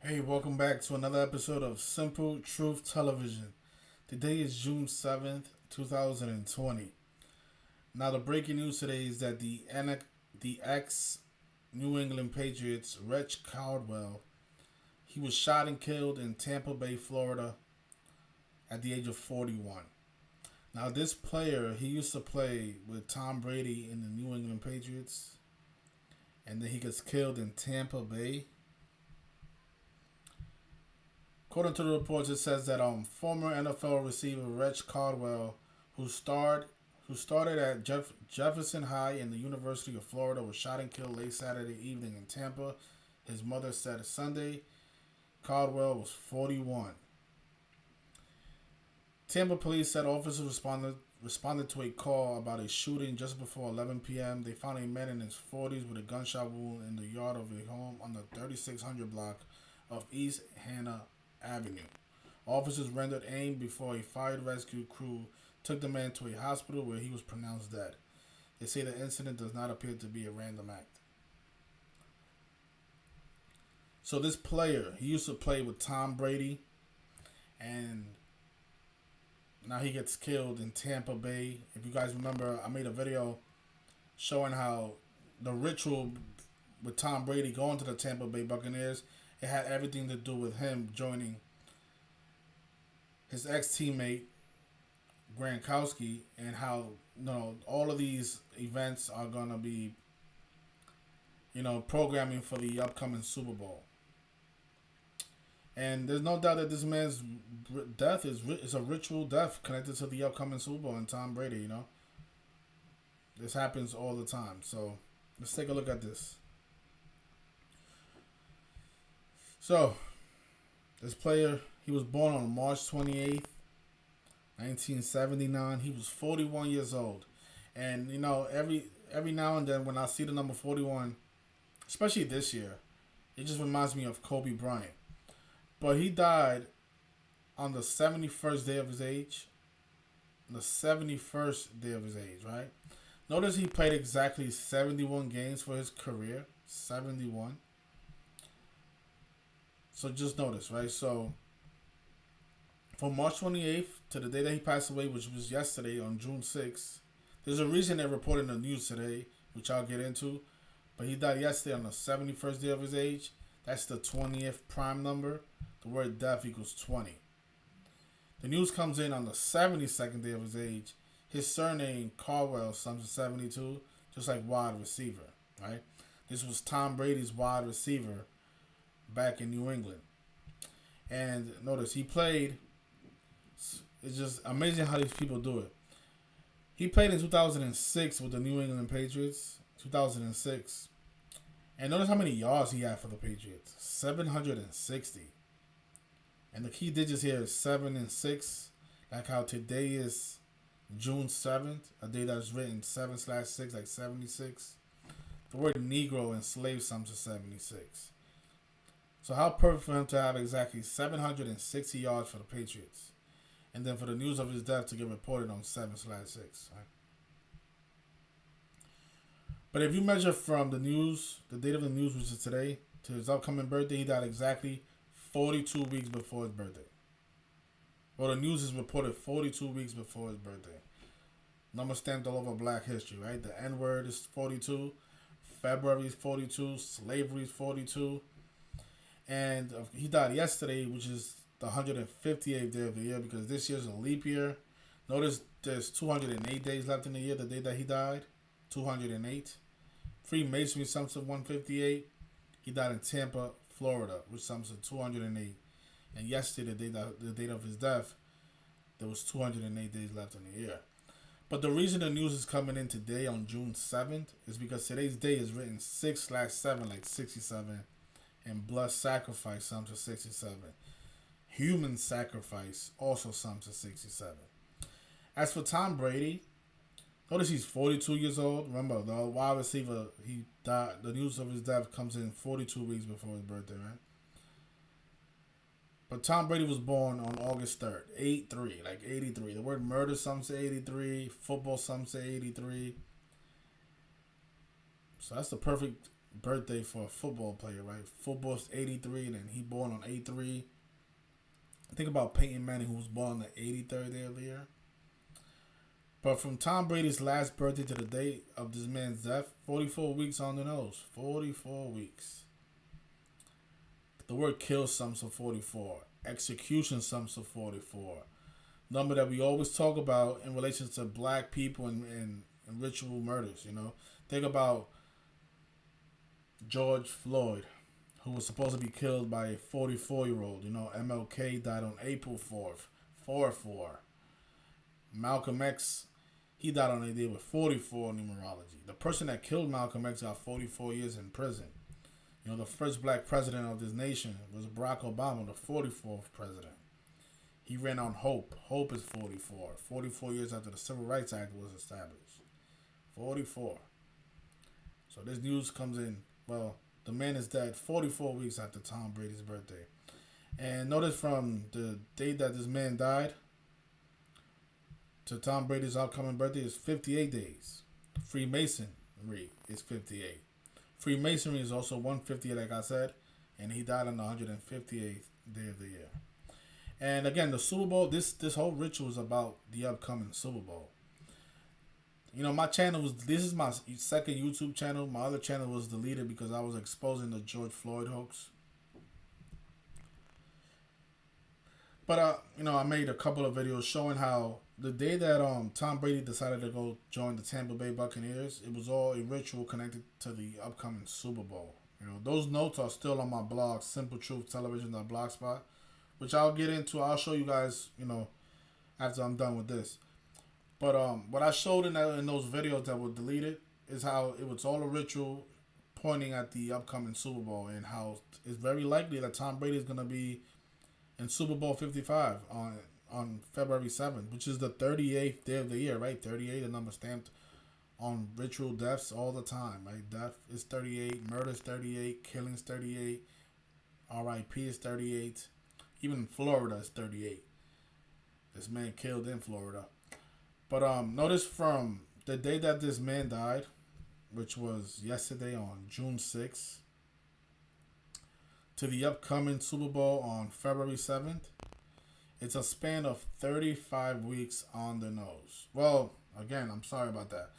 Hey, welcome back to another episode of Simple Truth Television. Today is June 7th, 2020. Now, the breaking news today is that the ex New England Patriots, Reche Caldwell, he was shot and killed in Tampa Bay, Florida at the age of 41. Now, this player, he used to play with Tom Brady in the New England Patriots, and then he gets killed in Tampa Bay. According to the reports, it says that former NFL receiver Reche Caldwell, who started at Jefferson High in the University of Florida, was shot and killed late Saturday evening in Tampa. His mother said Sunday. Caldwell was 41. Tampa police said officers responded to a call about a shooting just before 11 p.m. They found a man in his 40s with a gunshot wound in the yard of a home on the 3600 block of East Hannah Avenue. Officers rendered aid before a fire rescue crew took the man to a hospital where he was pronounced dead. They say the incident does not appear to be a random act. So this player, he used to play with Tom Brady, and now he gets killed in Tampa Bay. If you guys remember, I made a video showing how the ritual with Tom Brady going to the Tampa Bay Buccaneers, it had everything to do with him joining his ex-teammate Gronkowski, and how all of these events are gonna be programming for the upcoming Super Bowl. And there's no doubt that this man's death is a ritual death connected to the upcoming Super Bowl and Tom Brady. This happens all the time. So let's take a look at this. So, this player, he was born on March 28th, 1979. He was 41 years old. And, every now and then when I see the number 41, especially this year, it just reminds me of Kobe Bryant. But he died on the 71st day of his age. The 71st day of his age, right? Notice he played exactly 71 games for his career. 71. So just notice, right? So from March 28th to the day that he passed away, which was yesterday on June 6th, there's a reason they reported in the news today, which I'll get into. But he died yesterday on the 71st day of his age. That's the 20th prime number. The word death equals 20. The news comes in on the 72nd day of his age. His surname, Caldwell, sums to 72, just like wide receiver, right? This was Tom Brady's wide receiver back in New England. And notice he played. It's just amazing how these people do it. He played in 2006 with the New England Patriots. 2006. And notice how many yards he had for the Patriots. 760. And the key digits here is 7 and 6. Like how today is June 7th. A day that's written 7/6, like 76. The word Negro and slave sums to 76. So how perfect for him to have exactly 760 yards for the Patriots. And then for the news of his death to get reported on 7/6. Right? But if you measure from the news, the date of the news, which is today, to his upcoming birthday, he died exactly 42 weeks before his birthday. Well, the news is reported 42 weeks before his birthday. Number stamped all over Black history, right? The N-word is 42. February is 42. Slavery is 42. And he died yesterday, which is the 158th day of the year, because this year's a leap year. Notice there's 208 days left in the year, the day that he died. 208. Freemasonry sums to 158. He died in Tampa, Florida, which sums to 208. And yesterday, the date of his death, there was 208 days left in the year. But the reason the news is coming in today on June 7th is because today's day is written 6/7, like 67. And blood sacrifice sums to 67. Human sacrifice also sums to 67. As for Tom Brady, notice he's 42 years old. Remember, the wide receiver, he died. The news of his death comes in 42 weeks before his birthday, right? But Tom Brady was born on August 3rd, 83, like 83. The word murder sums to 83. Football sums to 83. So that's the perfect birthday for a football player, right? Football's 83, and then he born on 83. Think about Peyton Manning, who was born on the 83rd day of the year. But from Tom Brady's last birthday to the date of this man's death, 44 weeks on the nose. 44 weeks. The word kill sums to 44. Execution sums to 44. Number that we always talk about in relation to black people and ritual murders, you know. Think about George Floyd, who was supposed to be killed by a 44-year-old. You know, MLK died on April 4th, 4-4. Malcolm X, he died on a day with 44 numerology. The person that killed Malcolm X got 44 years in prison. You know, the first black president of this nation was Barack Obama, the 44th president. He ran on hope. Hope is 44. 44 years after the Civil Rights Act was established. 44. So this news comes in, well, the man is dead 44 weeks after Tom Brady's birthday. And notice from the date that this man died to Tom Brady's upcoming birthday is 58 days. Freemasonry is 58. Freemasonry is also 158, like I said, and he died on the 158th day of the year. And again, the Super Bowl, this whole ritual is about the upcoming Super Bowl. You know, my channel this is my second YouTube channel. My other channel was deleted because I was exposing the George Floyd hoax. But, you know, I made a couple of videos showing how the day that Tom Brady decided to go join the Tampa Bay Buccaneers, it was all a ritual connected to the upcoming Super Bowl. You know, those notes are still on my blog, simpletruthtelevision.blogspot, which I'll get into. I'll show you guys, you know, after I'm done with this. But what I showed in those videos that were deleted is how it was all a ritual pointing at the upcoming Super Bowl and how it's very likely that Tom Brady is going to be in Super Bowl 55 on February 7th, which is the 38th day of the year, right? 38, a number stamped on ritual deaths all the time, right? Death is 38, murder is 38, killings 38, R.I.P. is 38. Even Florida is 38. This man killed in Florida. But notice from the day that this man died, which was yesterday on June 6th, to the upcoming Super Bowl on February 7th, it's a span of 35 weeks on the nose. Well, again, I'm sorry about that.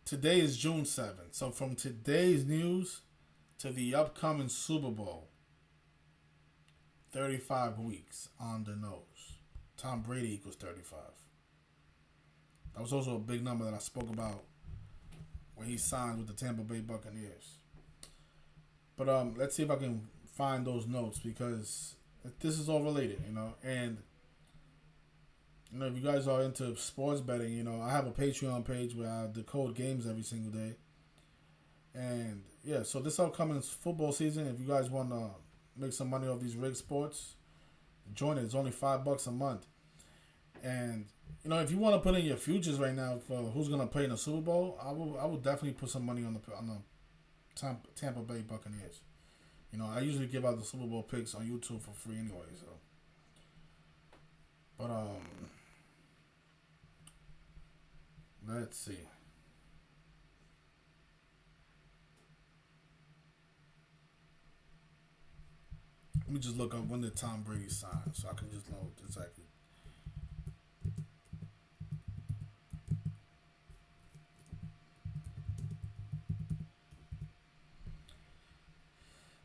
Today is June 7th. So from today's news to the upcoming Super Bowl, 35 weeks on the nose. Tom Brady equals 35. That was also a big number that I spoke about when he signed with the Tampa Bay Buccaneers. But let's see if I can find those notes because this is all related, you know. And you know, if you guys are into sports betting, you know, I have a Patreon page where I decode games every single day. And yeah, so this upcoming football season, if you guys want to make some money off these rig sports, join it. It's only $5 a month. And you know, if you want to put in your futures right now for who's gonna play in the Super Bowl, I will definitely put some money on the Tampa Bay Buccaneers. You know, I usually give out the Super Bowl picks on YouTube for free anyway. So, but let's see. Let me just look up when did Tom Brady sign, so I can just know exactly.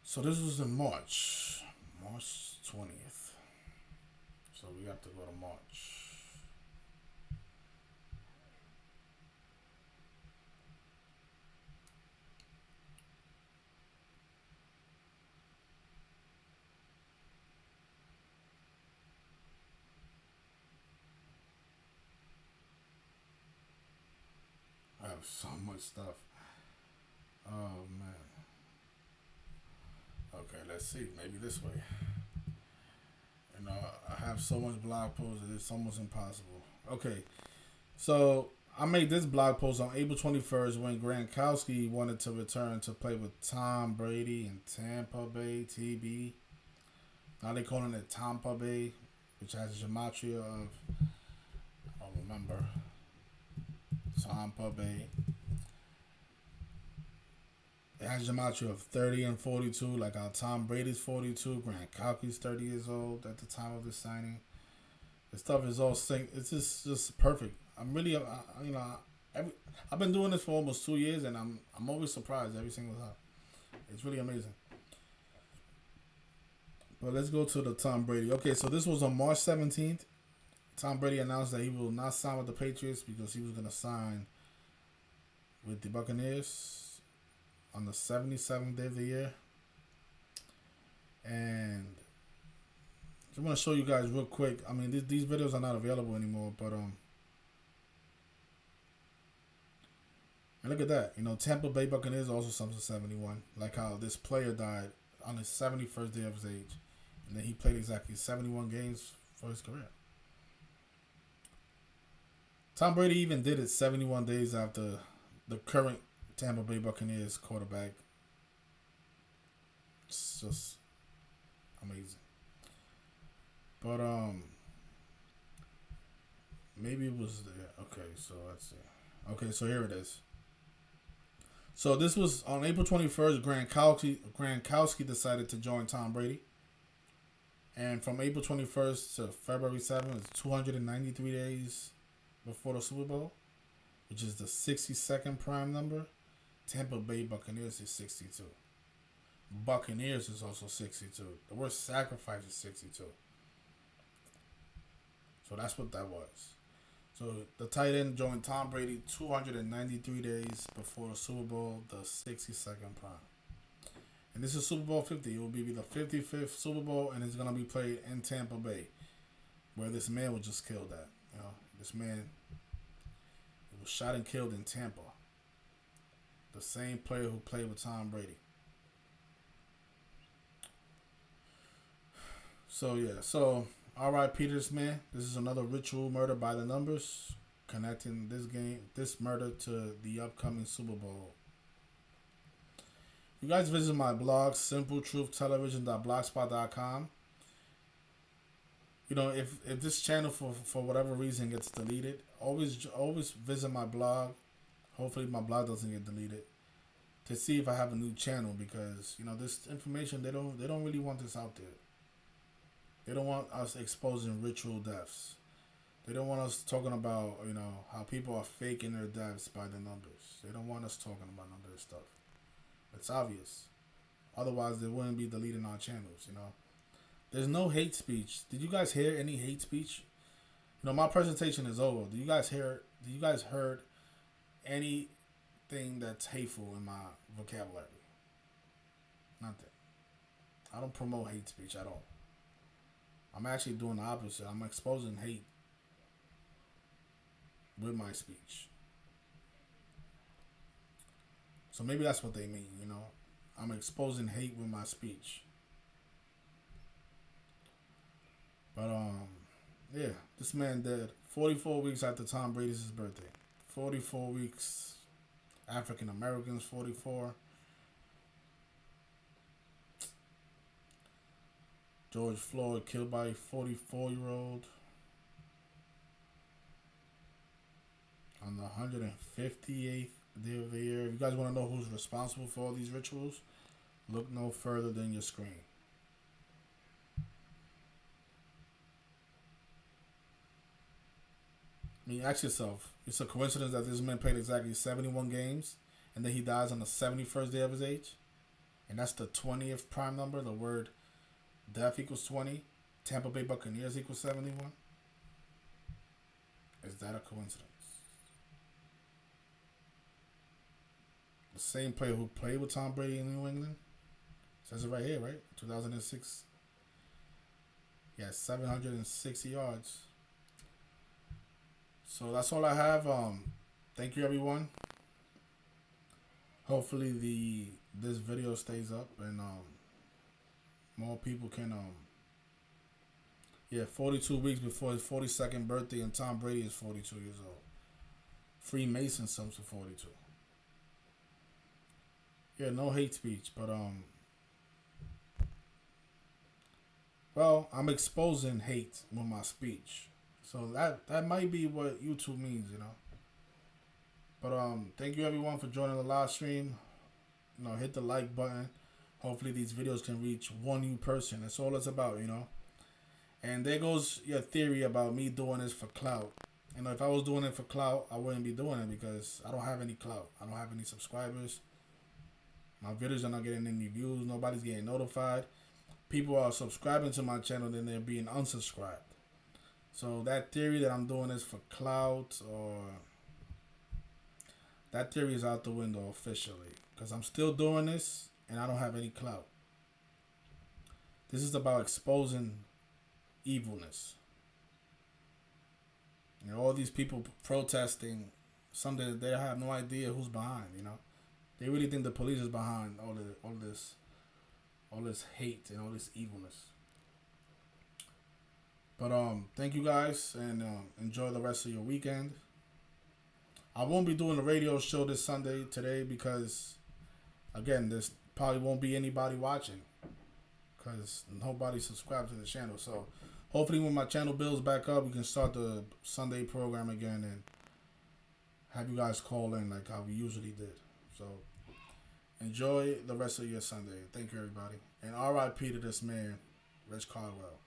So this was in March 20th. So we have to go to March. I have so much stuff. Oh man. Okay, let's see. Maybe this way. You know, I have so much blog posts that it's almost impossible. Okay, so I made this blog post on April 21st when Gronkowski wanted to return to play with Tom Brady in Tampa Bay, TB. Now they calling it Tampa Bay, which has a gematria of, I don't remember, Tampa Bay. It has gematria of 30 and 42, like how Tom Brady's 42, Grant Calky's 30 years old at the time of this signing. The stuff is all synced. It's just perfect. I'm really, I've been doing this for almost 2 years, and I'm always surprised every single time. It's really amazing. But let's go to the Tom Brady. Okay, so this was on March 17th. Tom Brady announced that he will not sign with the Patriots because he was going to sign with the Buccaneers on the 77th day of the year. And I just want to show you guys real quick. I mean, these videos are not available anymore, but and look at that. You know, Tampa Bay Buccaneers also sums to 71. Like how this player died on his 71st day of his age. And then he played exactly 71 games for his career. Tom Brady even did it 71 days after the current Tampa Bay Buccaneers quarterback. It's just amazing. But maybe it was there. Okay, so let's see. Okay, so here it is. So this was on April 21st. Gronkowski decided to join Tom Brady. And from April 21st to February 7th, it's 293 days before the Super Bowl, which is the 62nd prime number. Tampa Bay Buccaneers is 62. Buccaneers is also 62. The word sacrifice is 62. So that's what that was. So the tight end joined Tom Brady 293 days before the Super Bowl, the 62nd prime. And this is Super Bowl 50. It will be the 55th Super Bowl, and it's going to be played in Tampa Bay, where this man was just killed at. You know, this man was shot and killed in Tampa. The same player who played with Tom Brady. So, yeah. So, R.I.P. this man. This is another ritual murder by the numbers, connecting this murder to the upcoming Super Bowl. You guys visit my blog, simpletruthtelevision.blogspot.com. You know, if this channel for whatever reason gets deleted, always visit my blog. Hopefully my blog doesn't get deleted, to see if I have a new channel, because you know this information they don't really want this out there. They don't want us exposing ritual deaths. They don't want us talking about, you know, how people are faking their deaths by the numbers. They don't want us talking about none of this stuff. It's obvious. Otherwise, they wouldn't be deleting our channels, you know. There's no hate speech. Did you guys hear any hate speech? You know, my presentation is over. Do you guys heard anything that's hateful in my vocabulary? Nothing. I don't promote hate speech at all. I'm actually doing the opposite. I'm exposing hate with my speech. So maybe that's what they mean, you know. I'm exposing hate with my speech. But yeah, this man died 44 weeks after Tom Brady's birthday. 44 weeks. African Americans 44. George Floyd killed by a 44-year-old on the 158th day of the year. If you guys want to know who's responsible for all these rituals, look no further than your screen. I mean, ask yourself, it's a coincidence that this man played exactly 71 games and then he dies on the 71st day of his age? And that's the 20th prime number. The word death equals 20. Tampa Bay Buccaneers equals 71. Is that a coincidence? The same player who played with Tom Brady in New England. Says it right here, right? 2006. Yeah, 760 yards. So that's all I have. Thank you, everyone. Hopefully this video stays up and more people can 42 weeks before his 42nd birthday, and Tom Brady is 42 years old. Freemason sums to 42. Yeah, no hate speech, but well, I'm exposing hate with my speech. So that might be what YouTube means, you know. But thank you everyone for joining the live stream. hit the like button. Hopefully these videos can reach one new person. That's all it's about, And there goes your theory about me doing this for clout. If I was doing it for clout, I wouldn't be doing it because I don't have any clout. I don't have any subscribers. My videos are not getting any views. Nobody's getting notified. People are subscribing to my channel, then they're being unsubscribed. So that theory that I'm doing this for clout, or that theory is out the window officially. Because I'm still doing this, and I don't have any clout. This is about exposing evilness. All these people protesting something that they have no idea who's behind, They really think the police is behind all this hate and all this evilness. But thank you guys, and enjoy the rest of your weekend. I won't be doing the radio show this Sunday today because, again, there's probably won't be anybody watching because nobody subscribes to the channel. So hopefully when my channel builds back up, we can start the Sunday program again and have you guys call in like how we usually did. So enjoy the rest of your Sunday. Thank you, everybody. And RIP to this man, Reche Caldwell.